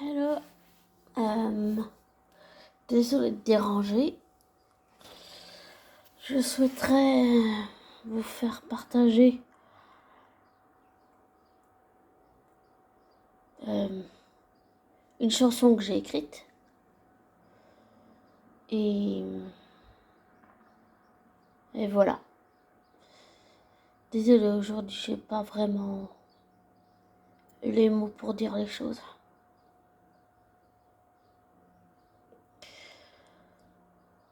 Hello, désolée de déranger. Je souhaiterais vous faire partager une chanson que j'ai écrite. Et voilà. Désolée, aujourd'hui, j'ai pas vraiment les mots pour dire les choses.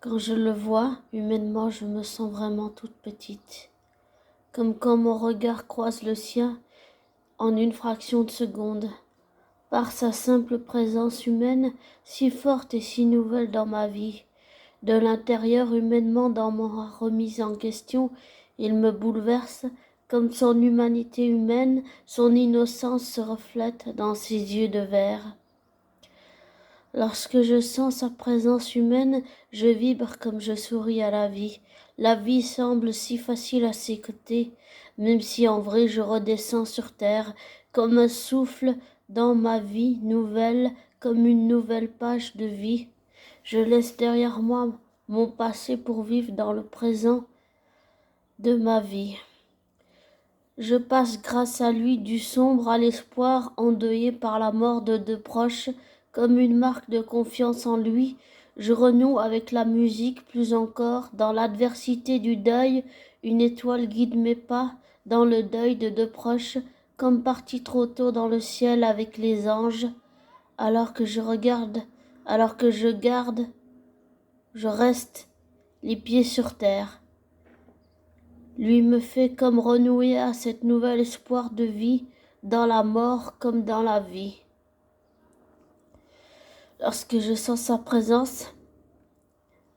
Quand je le vois, humainement, je me sens vraiment toute petite. Comme quand mon regard croise le sien en une fraction de seconde. Par sa simple présence humaine, si forte et si nouvelle dans ma vie. De l'intérieur, humainement, dans ma remise en question, il me bouleverse, comme son humanité humaine, son innocence se reflète dans ses yeux de verre. Lorsque je sens sa présence humaine, je vibre comme je souris à la vie. La vie semble si facile à ses côtés, même si en vrai je redescends sur terre, comme un souffle dans ma vie nouvelle, comme une nouvelle page de vie. Je laisse derrière moi mon passé pour vivre dans le présent de ma vie. Je passe grâce à lui du sombre à l'espoir, endeuillé par la mort de deux proches, comme une marque de confiance en lui. Je renoue avec la musique plus encore, dans l'adversité du deuil, une étoile guide mes pas, dans le deuil de deux proches, comme parti trop tôt dans le ciel avec les anges, alors que je garde, je reste les pieds sur terre. Lui me fait comme renouer à cet nouvel espoir de vie, dans la mort comme dans la vie. Lorsque je sens sa présence,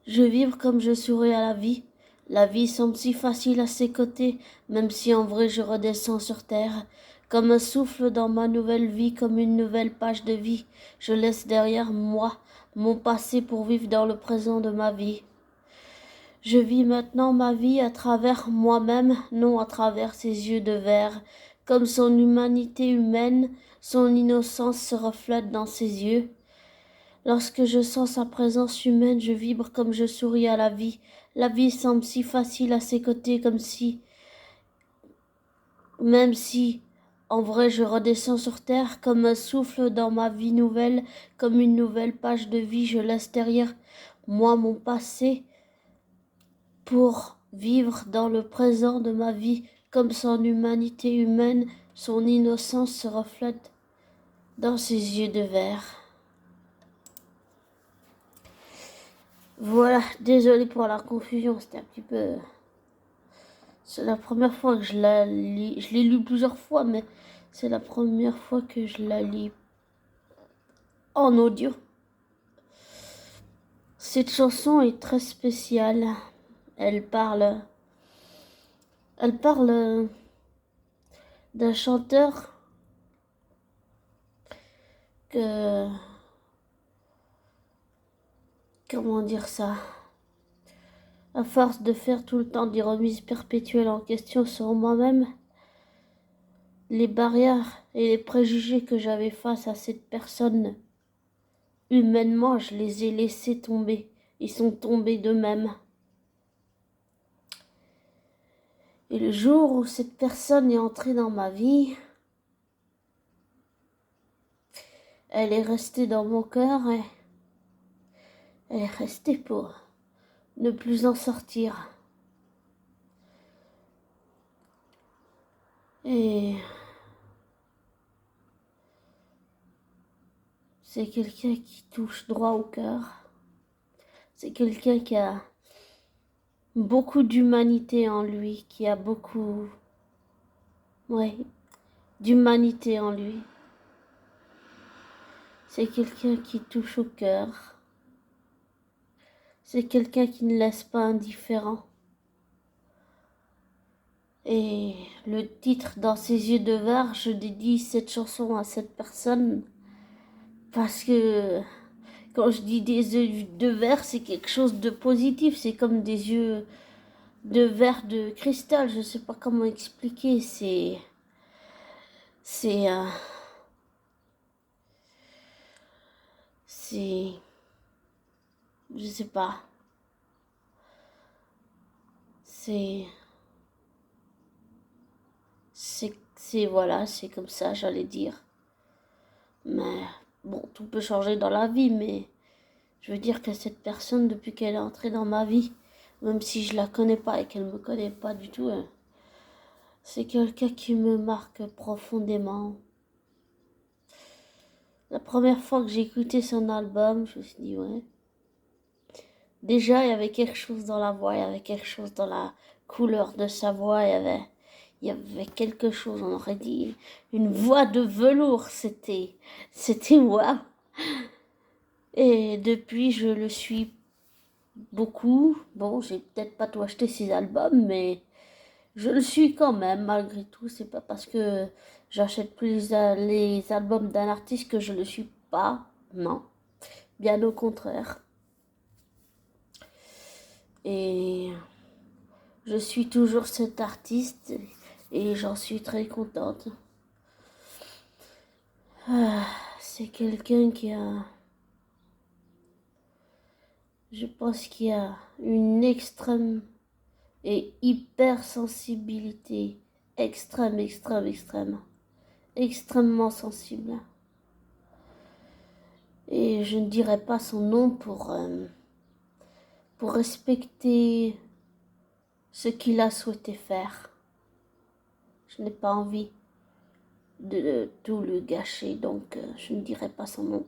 je vibre comme je souris à la vie. La vie semble si facile à ses côtés, même si en vrai je redescends sur terre. Comme un souffle dans ma nouvelle vie, comme une nouvelle page de vie, je laisse derrière moi mon passé pour vivre dans le présent de ma vie. Je vis maintenant ma vie à travers moi-même, non à travers ses yeux de verre. Comme son humanité humaine, son innocence se reflète dans ses yeux. Lorsque je sens sa présence humaine, je vibre comme je souris à la vie. La vie semble si facile à ses côtés, même si, en vrai, je redescends sur terre, comme un souffle dans ma vie nouvelle, comme une nouvelle page de vie, je laisse derrière moi mon passé, pour vivre dans le présent de ma vie, comme son humanité humaine, son innocence se reflète dans ses yeux de verre. Voilà, désolé pour la confusion, c'était un petit peu... C'est la première fois que je la lis, je l'ai lu plusieurs fois, mais c'est la première fois que je la lis en audio. Cette chanson est très spéciale, elle parle d'un chanteur que... Comment dire ça? À force de faire tout le temps des remises perpétuelles en question sur moi-même, les barrières et les préjugés que j'avais face à cette personne, humainement, je les ai laissés tomber. Ils sont tombés d'eux-mêmes. Et le jour où cette personne est entrée dans ma vie, elle est restée dans mon cœur et elle est restée pour ne plus en sortir. Et c'est quelqu'un qui touche droit au cœur. C'est quelqu'un qui a beaucoup d'humanité en lui, qui a beaucoup, d'humanité en lui. C'est quelqu'un qui touche au cœur. C'est quelqu'un qui ne laisse pas indifférent. Et le titre Dans ses yeux de verre, je dédie cette chanson à cette personne parce que quand je dis des yeux de verre, c'est quelque chose de positif. C'est comme des yeux de verre de cristal. Je sais pas comment expliquer. C'est c'est... Je sais pas. C'est... Voilà, c'est comme ça, j'allais dire. Mais bon, tout peut changer dans la vie, mais je veux dire que cette personne, depuis qu'elle est entrée dans ma vie, même si je la connais pas et qu'elle me connaît pas du tout, c'est quelqu'un qui me marque profondément. La première fois que j'ai écouté son album, je me suis dit, ouais. Déjà, il y avait quelque chose dans la voix, il y avait quelque chose dans la couleur de sa voix, il y avait quelque chose, on aurait dit, une voix de velours, c'était waouh. Et depuis, je le suis beaucoup. Bon, j'ai peut-être pas tout acheté ses albums, mais je le suis quand même, malgré tout. C'est pas parce que j'achète plus les albums d'un artiste que je le suis pas. Non, bien au contraire. Et je suis toujours cet artiste et j'en suis très contente. C'est quelqu'un qui a, je pense qu'il a une extrême et hypersensibilité. Extrême, extrême, extrême. Extrêmement sensible. Et je ne dirai pas son nom pour respecter ce qu'il a souhaité faire. Je n'ai pas envie de tout le gâcher, donc je ne dirai pas son nom.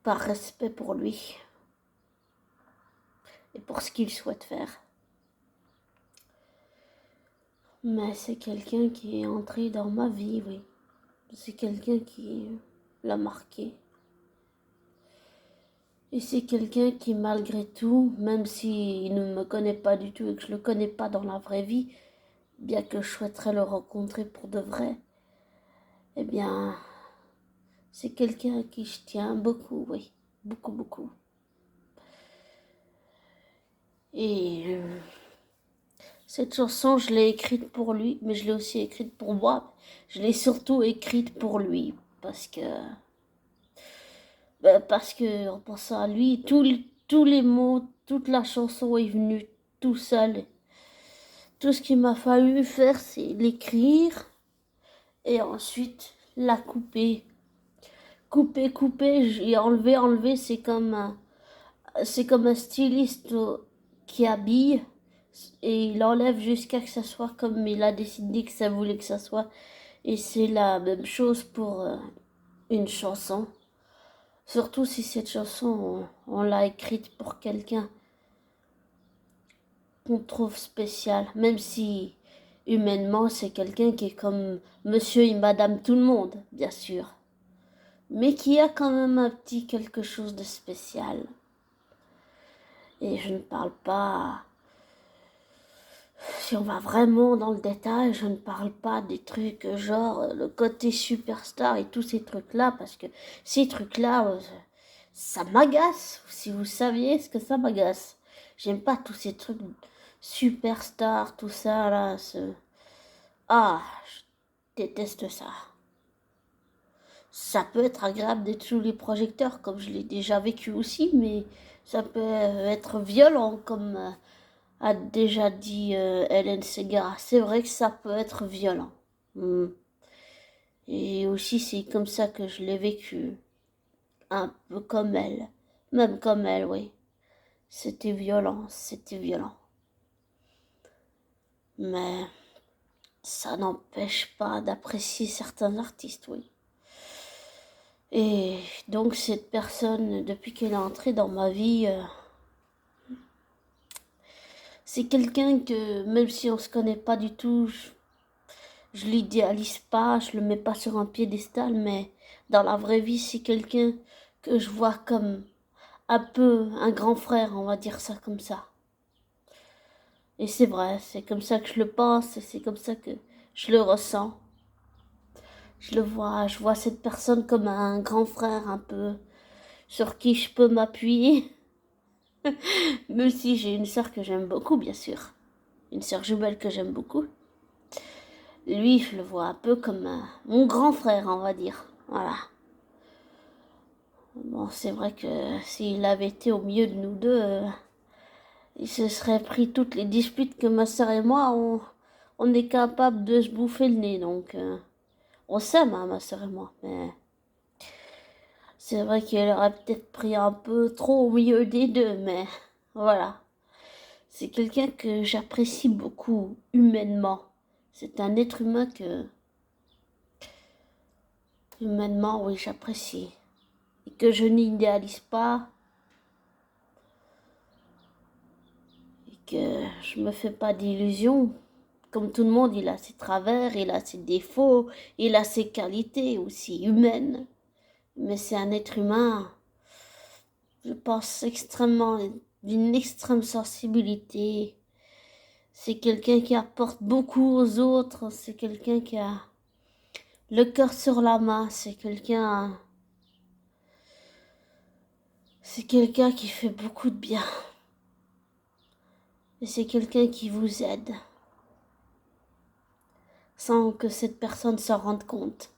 Par respect pour lui et pour ce qu'il souhaite faire. Mais c'est quelqu'un qui est entré dans ma vie, oui. C'est quelqu'un qui l'a marqué. Et c'est quelqu'un qui, malgré tout, même s'il ne me connaît pas du tout et que je ne le connais pas dans la vraie vie, bien que je souhaiterais le rencontrer pour de vrai, eh bien, c'est quelqu'un à qui je tiens beaucoup, oui. Beaucoup, beaucoup. Et cette chanson, je l'ai écrite pour lui, mais je l'ai aussi écrite pour moi. Je l'ai surtout écrite pour lui, parce que en pensant à lui, tous les mots, toute la chanson est venue tout seul. Tout ce qu'il m'a fallu faire, c'est l'écrire et ensuite la couper. Couper, j'ai enlevé, c'est comme un styliste qui habille et il enlève jusqu'à que ça soit comme il a décidé que ça voulait que ça soit. Et c'est la même chose pour une chanson. Surtout si cette chanson, on l'a écrite pour quelqu'un qu'on trouve spécial, même si humainement c'est quelqu'un qui est comme monsieur et madame tout le monde, bien sûr, mais qui a quand même un petit quelque chose de spécial. Et je ne parle pas, si on va vraiment dans le détail, je ne parle pas des trucs genre le côté superstar et tous ces trucs-là, parce que ces trucs-là, ça m'agace, si vous saviez ce que ça m'agace. J'aime pas tous ces trucs superstar, tout ça là. Ah, je déteste ça. Ça peut être agréable d'être sous les projecteurs, comme je l'ai déjà vécu aussi, mais ça peut être violent, comme a déjà dit Hélène Ségara. C'est vrai que ça peut être violent. Mm. Et aussi, c'est comme ça que je l'ai vécu. Un peu comme elle. Même comme elle, oui. C'était violent, c'était violent. Mais ça n'empêche pas d'apprécier certains artistes, oui. Et donc cette personne, depuis qu'elle est entrée dans ma vie, c'est quelqu'un que même si on se connaît pas du tout, je l'idéalise pas, je le mets pas sur un piédestal, mais dans la vraie vie, c'est quelqu'un que je vois comme un peu un grand frère, on va dire ça comme ça. Et c'est vrai, c'est comme ça que je le pense, et c'est comme ça que je le ressens. Je vois cette personne comme un grand frère un peu sur qui je peux m'appuyer. Même si j'ai une sœur que j'aime beaucoup, bien sûr. Une sœur jumelle que j'aime beaucoup. Lui, je le vois un peu comme mon grand frère, on va dire. Voilà. Bon, c'est vrai que s'il avait été au milieu de nous deux, il se serait pris toutes les disputes que ma sœur et moi, on est capable de se bouffer le nez. Donc, on s'aime, hein, ma sœur et moi. Mais c'est vrai qu'il aurait peut-être pris un peu trop au milieu des deux. Mais voilà. C'est quelqu'un que j'apprécie beaucoup humainement. C'est un être humain que, humainement, oui, j'apprécie. Et que je n'idéalise pas. Et que je me fais pas d'illusions. Comme tout le monde, il a ses travers, il a ses défauts, il a ses qualités aussi humaines. Mais c'est un être humain, je pense, extrêmement, d'une extrême sensibilité. C'est quelqu'un qui apporte beaucoup aux autres. C'est quelqu'un qui a le cœur sur la main. C'est quelqu'un qui fait beaucoup de bien. Et c'est quelqu'un qui vous aide sans que cette personne s'en rende compte.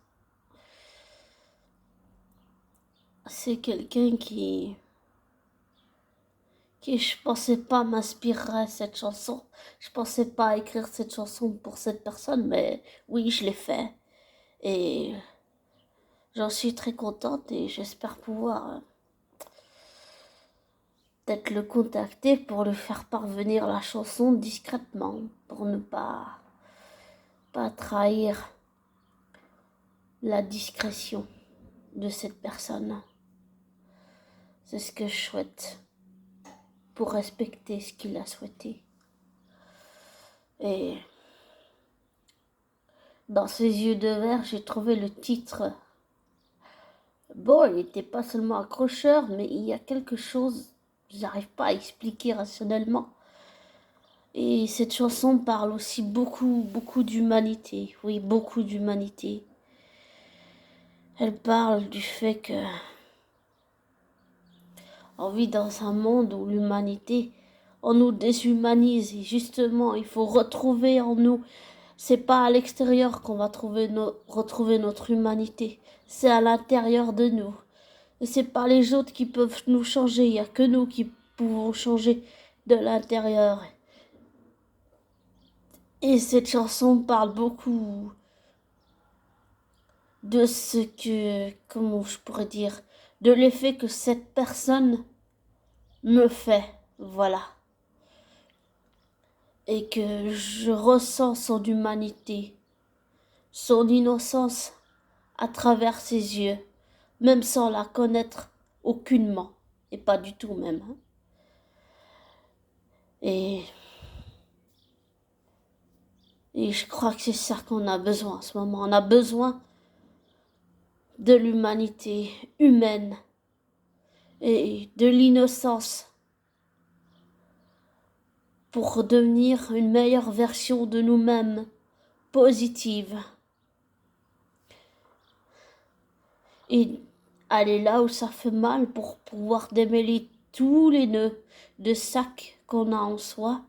C'est quelqu'un qui je pensais pas m'inspirerait cette chanson. Je pensais pas écrire cette chanson pour cette personne, mais oui, je l'ai fait. Et j'en suis très contente et j'espère pouvoir peut-être le contacter pour lui faire parvenir la chanson discrètement, pour ne pas trahir la discrétion de cette personne. C'est ce que je souhaite pour respecter ce qu'il a souhaité. Et dans ses yeux de verre, j'ai trouvé le titre. Bon, il n'était pas seulement accrocheur, mais il y a quelque chose, j'arrive pas à expliquer rationnellement. Et cette chanson parle aussi beaucoup d'humanité. Oui, beaucoup d'humanité. Elle parle du fait que on vit dans un monde où l'humanité, on nous déshumanise. Et justement, il faut retrouver en nous. C'est pas à l'extérieur qu'on va retrouver notre humanité. C'est à l'intérieur de nous. Et c'est pas les autres qui peuvent nous changer. Il n'y a que nous qui pouvons changer de l'intérieur. Et cette chanson parle beaucoup de ce que, comment je pourrais dire, de l'effet que cette personne me fait. Voilà. Et que je ressens son humanité, son innocence à travers ses yeux, même sans la connaître aucunement, et pas du tout même. Et je crois que c'est ça qu'on a besoin en ce moment. On a besoin de l'humanité humaine et de l'innocence pour devenir une meilleure version de nous-mêmes, positive. Et aller là où ça fait mal pour pouvoir démêler tous les nœuds de sac qu'on a en soi,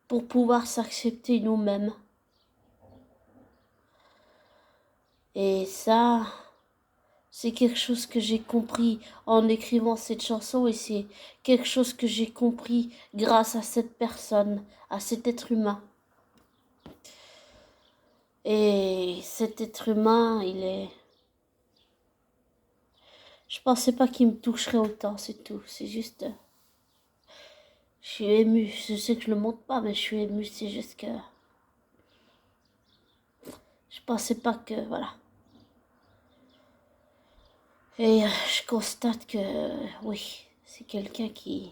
pour pouvoir s'accepter nous-mêmes. Et ça, c'est quelque chose que j'ai compris en écrivant cette chanson et c'est quelque chose que j'ai compris grâce à cette personne, à cet être humain. Et cet être humain, je pensais pas qu'il me toucherait autant, c'est tout. C'est juste... Je suis émue. Je sais que je le montre pas, mais je suis émue. C'est juste que... Je pensais pas que... Voilà. Et je constate que... Oui, c'est quelqu'un qui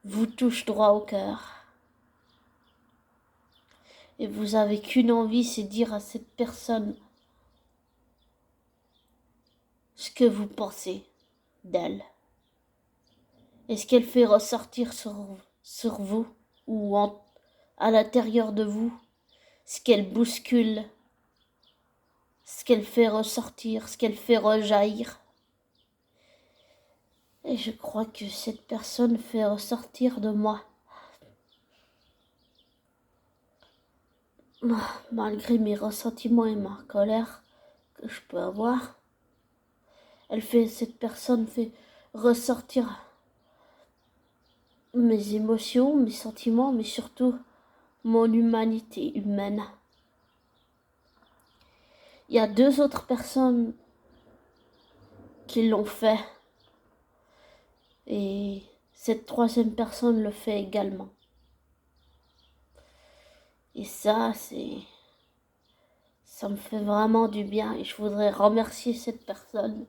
vous touche droit au cœur. Et vous avez qu'une envie, c'est dire à cette personne ce que vous pensez d'elle. Et ce qu'elle fait ressortir sur vous ou à l'intérieur de vous, ce qu'elle bouscule, ce qu'elle fait ressortir, ce qu'elle fait rejaillir. Et je crois que cette personne fait ressortir de moi, malgré mes ressentiments et ma colère que je peux avoir, Cette personne fait ressortir mes émotions, mes sentiments, mais surtout mon humanité humaine. Il y a 2 autres personnes qui l'ont fait. Et cette 3e personne le fait également. Et ça me fait vraiment du bien. Et je voudrais remercier cette personne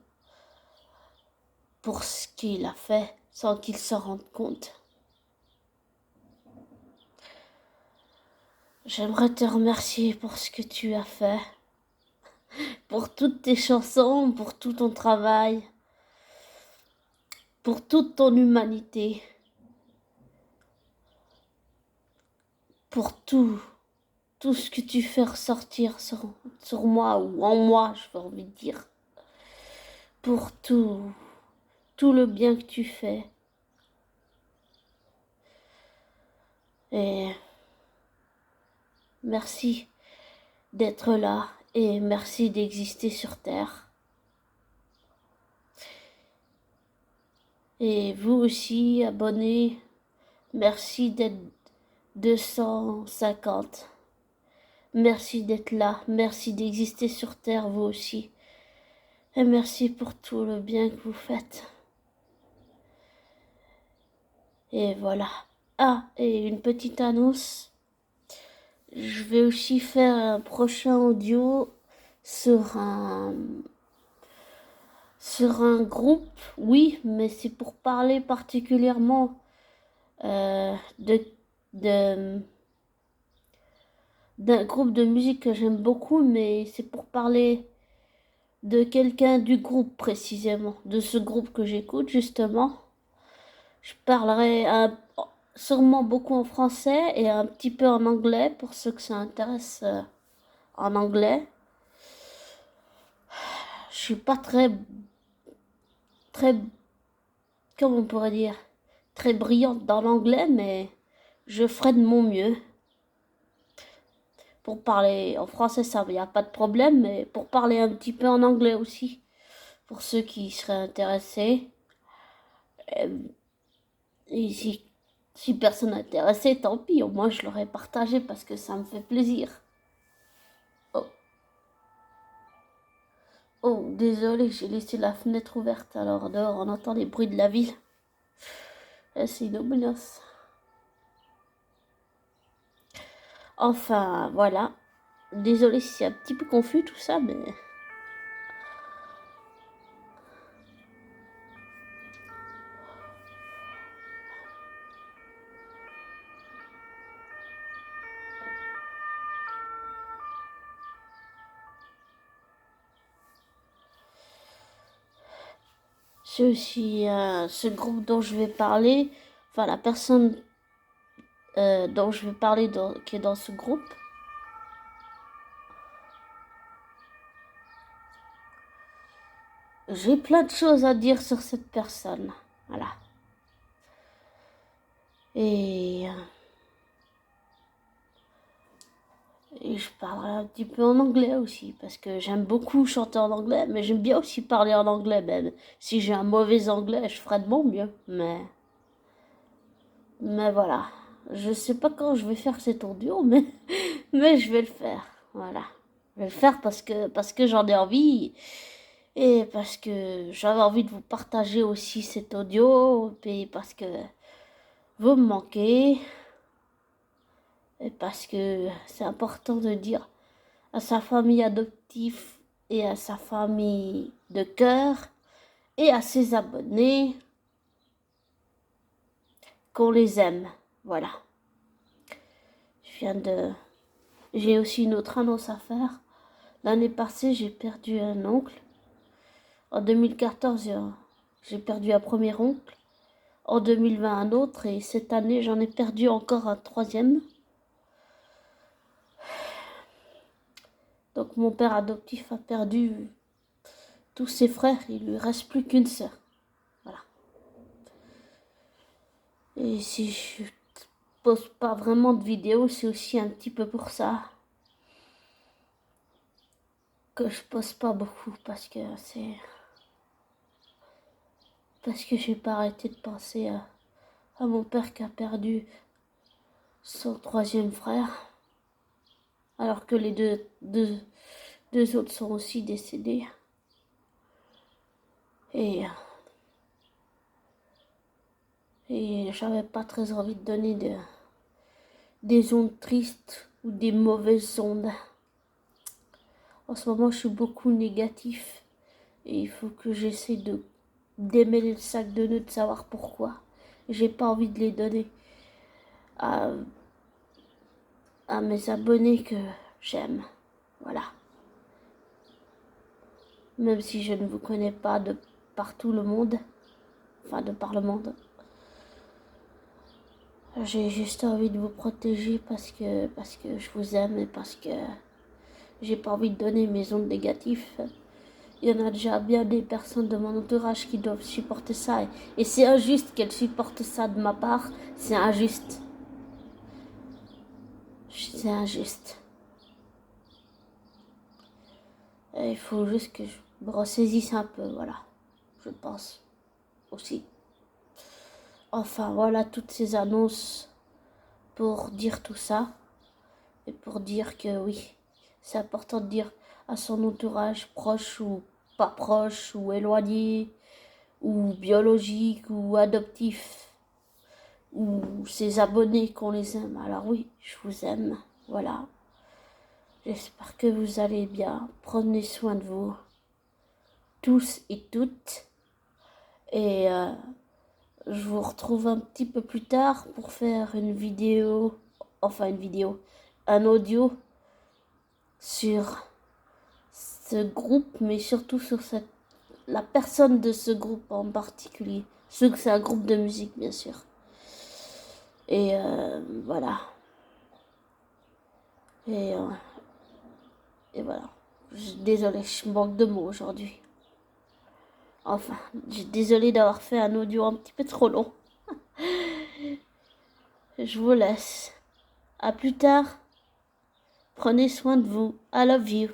pour ce qu'il a fait sans qu'il s'en rende compte. J'aimerais te remercier pour ce que tu as fait, pour toutes tes chansons, pour tout ton travail, pour toute ton humanité, pour tout ce que tu fais ressortir sur moi ou en moi, j'ai envie de dire, pour tout le bien que tu fais. Et merci d'être là et merci d'exister sur Terre. Et vous aussi, abonnés, merci d'être 250. Merci d'être là, merci d'exister sur Terre, vous aussi. Et merci pour tout le bien que vous faites. Et voilà. Ah, et une petite annonce. Je vais aussi faire un prochain audio sur un groupe, oui, mais c'est pour parler particulièrement d'un groupe de musique que j'aime beaucoup, mais c'est pour parler de quelqu'un du groupe précisément, de ce groupe que j'écoute justement. Je parlerai sûrement beaucoup en français et un petit peu en anglais pour ceux que ça intéresse en anglais. Je suis pas très, comment on pourrait dire, très brillante dans l'anglais, mais je ferai de mon mieux. Pour parler en français, ça, il n'y a pas de problème, mais pour parler un petit peu en anglais aussi, pour ceux qui seraient intéressés. Et si personne n'est intéressé, tant pis, au moins je l'aurais partagé parce que ça me fait plaisir. Oh, oh, désolé, j'ai laissé la fenêtre ouverte, alors dehors on entend les bruits de la ville. C'est ignominieux. Enfin, voilà. Désolé si c'est un petit peu confus tout ça, mais... C'est aussi ce groupe dont je vais parler, enfin la personne dont je vais parler qui est dans ce groupe. J'ai plein de choses à dire sur cette personne. Voilà. Et je parlerai un petit peu en anglais aussi, parce que j'aime beaucoup chanter en anglais, mais j'aime bien aussi parler en anglais, même. Si j'ai un mauvais anglais, je ferai de mon mieux, mais voilà. Je sais pas quand je vais faire cet audio, mais je vais le faire, voilà. Je vais le faire parce que j'en ai envie, et parce que j'avais envie de vous partager aussi cet audio, et parce que vous me manquez, et parce que c'est important de dire à sa famille adoptive et à sa famille de cœur et à ses abonnés qu'on les aime. Voilà. J'ai aussi une autre annonce à faire. L'année passée, j'ai perdu un oncle. En 2014, j'ai perdu un premier oncle. En 2020, un autre. Et cette année, j'en ai perdu encore un troisième. Donc mon père adoptif a perdu tous ses frères. Il lui reste plus qu'une sœur. Voilà. Et si je poste pas vraiment de vidéos, c'est aussi un petit peu pour ça que je poste pas beaucoup, parce que parce que j'ai pas arrêté de penser à mon père qui a perdu son troisième frère, alors que les deux autres sont aussi décédés. Et j'avais pas très envie de donner des ondes tristes ou des mauvaises ondes. En ce moment, je suis beaucoup négatif et il faut que j'essaie de démêler le sac de nœuds, de savoir pourquoi. J'ai pas envie de les donner à mes abonnés que j'aime. Voilà. Même si je ne vous connais pas de partout le monde, enfin de par le monde. J'ai juste envie de vous protéger parce que je vous aime et parce que j'ai pas envie de donner mes ondes négatives. Il y en a déjà bien des personnes de mon entourage qui doivent supporter ça. Et c'est injuste qu'elles supportent ça de ma part. C'est injuste. C'est injuste. Et il faut juste que je me ressaisisse un peu, voilà. Je pense aussi. Enfin, voilà toutes ces annonces pour dire tout ça. Et pour dire que oui, c'est important de dire à son entourage, proche ou pas proche, ou éloigné, ou biologique, ou adoptif, ou ses abonnés qu'on les aime. Alors oui, je vous aime, voilà. J'espère que vous allez bien. Prenez soin de vous, tous et toutes. Et je vous retrouve un petit peu plus tard pour faire une vidéo, un audio sur ce groupe, mais surtout sur la personne de ce groupe en particulier. C'est un groupe de musique, bien sûr. Et voilà. Et voilà. Désolée, je manque de mots aujourd'hui. Enfin, désolée d'avoir fait un audio un petit peu trop long. Je vous laisse. À plus tard. Prenez soin de vous. I love you.